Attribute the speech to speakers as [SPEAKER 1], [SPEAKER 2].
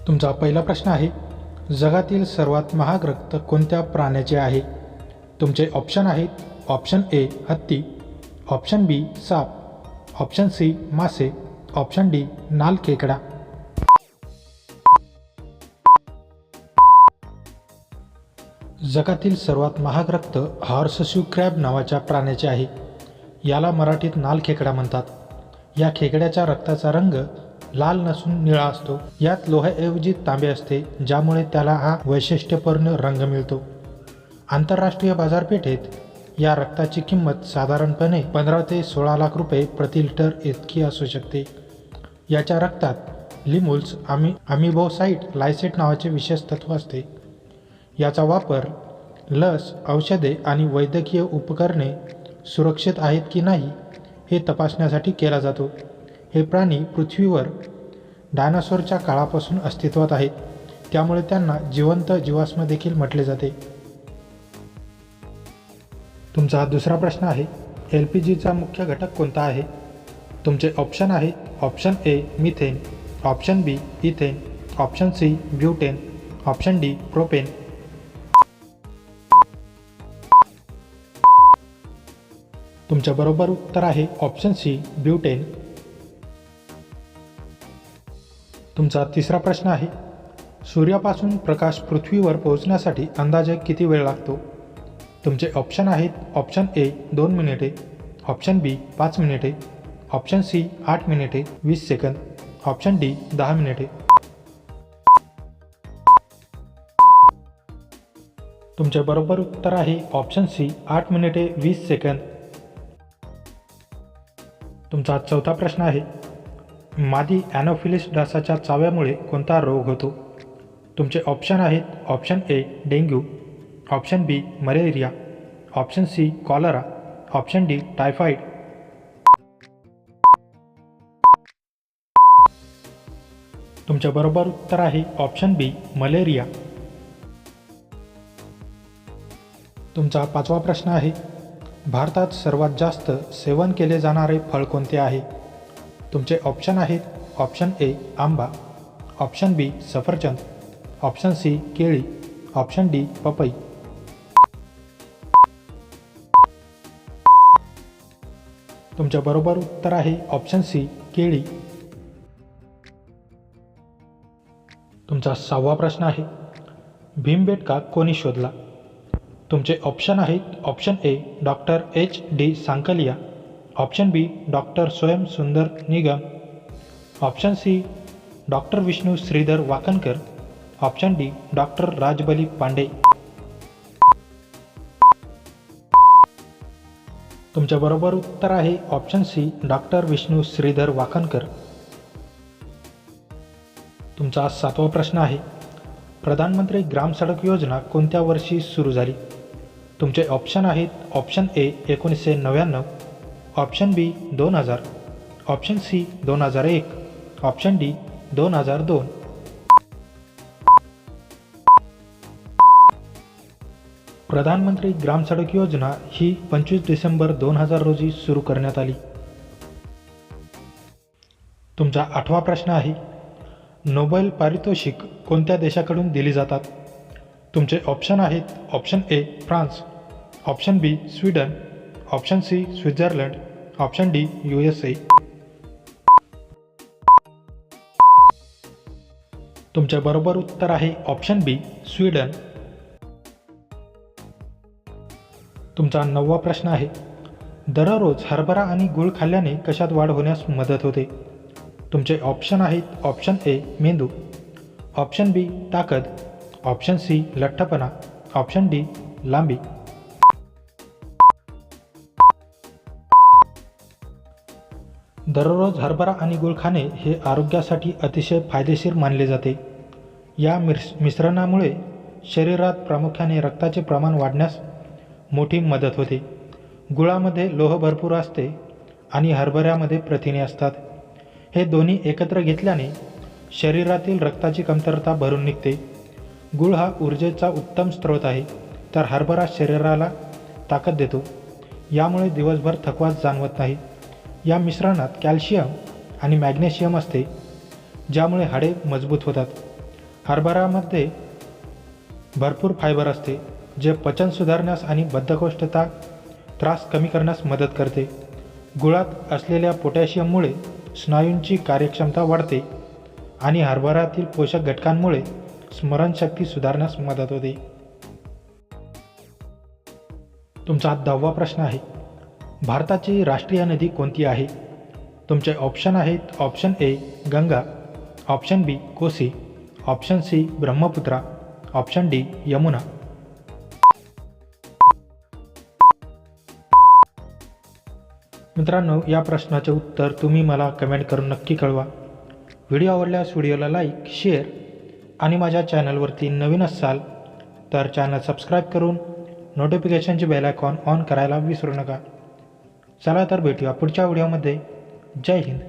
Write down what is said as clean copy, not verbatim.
[SPEAKER 1] तुमचा पहिला प्रश्न आहे, जगातील सर्वात महाग रक्त कोणत्या प्राण्याचे आहे? तुमचे ऑप्शन आहेत ऑप्शन ए हत्ती, ऑप्शन बी साप, ऑप्शन सी मासे, ऑप्शन डी नाल खेकडा. जगातील सर्वात महाग रक्त हॉर्सशू क्रॅब नावाच्या प्राण्याचे आहे. याला मराठीत नाल खेकडा म्हणतात. या खेकड्याच्या रक्ताचा रंग लाल नसून निळा असतो. यात लोहाऐवजी तांबे असते, ज्यामुळे त्याला हा वैशिष्ट्यपूर्ण रंग मिळतो. आंतरराष्ट्रीय बाजारपेठेत या रक्ताची किंमत साधारणपणे 15 ते 16 लाख रुपये प्रति लिटर इतकी असू शकते. याच्या रक्तात लिमुल्स अमिबोसाइट लायसेट नावाचे विशेष तत्व असते. याचा वापर लस, औषधे आणि वैद्यकीय उपकरणे सुरक्षित आहेत की नाही हे तपासण्यासाठी केला जातो. हे प्राणी पृथ्वीवर डायनासोरच्या काळापासून अस्तित्वात आहेत, त्यामुळे त्यांना जिवंत जीवाश्म देखील म्हटले जाते. तुमचा दुसरा प्रश्न आहे, LPGचा मुख्य घटक कोणता आहे? तुमचे ऑप्शन आहेत option A methane, option B ethane, option C butane, option D propane. तुमच्या बरोबर उत्तर आहे ऑप्शन सी ब्युटेन. तुमचा तिसरा प्रश्न आहे, सूर्यापासून प्रकाश पृथ्वीवर पोहोचण्यासाठी अंदाजे किती वेळ लागतो? तुमचे ऑप्शन आहेत ऑप्शन ए 2 मिनिटे, ऑप्शन बी 5 मिनिटे, ऑप्शन सी 8 मिनिटे 20 सेकंद, ऑप्शन डी 10 मिनिटे. तुमचे बरोबर उत्तर आहे ऑप्शन सी 8 मिनिटे 20 सेकंद. तुमचा चौथा प्रश्न आहे, मादी ॲनोफिलिस डासाच्या चाव्यामुळे कोणता रोग होतो? तुमचे ऑप्शन आहेत option A dengue, option B malaria, option C cholera, option D typhoid. तुमच्या बरोबर उत्तर आहे ऑप्शन बी मलेरिया. तुमचा पाचवा प्रश्न आहे, भारतात सर्वात जास्त सेवन केले जाणारे फळ कोणते आहे? तुमचे ऑप्शन आहेत ऑप्शन ए आंबा, ऑप्शन बी सफरचंद, ऑप्शन सी केळी, ऑप्शन डी पपई. तुमच्या बरोबर उत्तर आहे ऑप्शन सी केळी. तुमचा सहावा प्रश्न आहे, भीमबेटका कोणी शोधला? तुमचे ऑप्शन आहेत option A doctor HD Sankalia, option B doctor Swayam Sundar Nigam, option C doctor Vishnu Shridhar Wakankar, option D doctor Rajbali Pande. तुमच्या बरोबर उत्तर आहे option C doctor Vishnu Shridhar Wakankar. तुमचा सातवा प्रश्न आहे, प्रधानमंत्री ग्राम सडक योजना कोणत्या वर्षी सुरू झाली? तुमचे ऑप्शन आहेत option A 1999, option B 2000, option C 2001, option D 2002. प्रधानमंत्री ग्राम सडक योजना ही 25 डिसेंबर 2000 रोजी सुरू करण्यात आली. तुमचा आठवा प्रश्न आहे, नोबेल पारितोषिक कोणत्या देशाकडून दिली जातात? तुमचे ऑप्शन आहेत option A France, option B Sweden, option C Switzerland, option D USA. तुमच्या बरोबर उत्तर आहे ऑप्शन बी स्वीडन. तुमचा नववा प्रश्न आहे, दररोज हरभरा आणि गूळ खाल्ल्याने कशात वाढ होण्यास मदत होते? तुमचे ऑप्शन आहेत ऑप्शन ए मेंदू, ऑप्शन बी ताकद, ऑप्शन सी लठ्ठपणा, ऑप्शन डी लांबी. दररोज हरभरा आणि गूळ खाणे हे आरोग्यासाठी अतिशय फायदेशीर मानले जाते. या मिश्रणामुळे शरीरात प्रामुख्याने रक्ताचे प्रमाण वाढण्यास मोठी मदत होते. गुळामध्ये लोह भरपूर असते आणि हरभऱ्यामध्ये प्रथिने असतात. हे दोन्ही एकत्र घेतल्याने शरीरातील रक्ताची कमतरता भरून निघते. गूळ हा ऊर्जेचा उत्तम स्रोत आहे, तर हरभरा शरीराला ताकद देतो. यामुळे दिवसभर थकवा जाणवत नाही. या मिश्रणात कॅल्शियम आणि मॅग्नेशियम असते, ज्यामुळे हाडे मजबूत होतात. हरभऱ्यामध्ये भरपूर फायबर असते, जे पचन सुधारण्यास आणि बद्धकोष्ठता त्रास कमी करण्यास मदत करते. गुळात असलेल्या पोटॅशियममुळे स्नायूंची कार्यक्षमता वाढते आणि हरभऱ्यातील पोषक घटकांमुळे स्मरणशक्ती सुधारण्यास मदत होते. तुमचा 10वा प्रश्न आहे, भारताची राष्ट्रीय नदी कोणती आहे? तुमचे ऑप्शन आहेत option A Ganga, option B Kosi, option C Brahmaputra, option D Yamuna. मित्रांनो, या प्रश्नाचे उत्तर तुम्ही मला कमेंट करून नक्की कळवा. व्हिडिओ आवडल्यास व्हिडिओला लाईक, शेअर आणि माझ्या चॅनलवरती नवीन असाल तर चॅनल सबस्क्राईब करून नोटिफिकेशनचे बेल आयकॉन ऑन करायला विसरू नका. चला तर भेटूया पुढच्या व्हिडिओमध्ये. जय हिंद.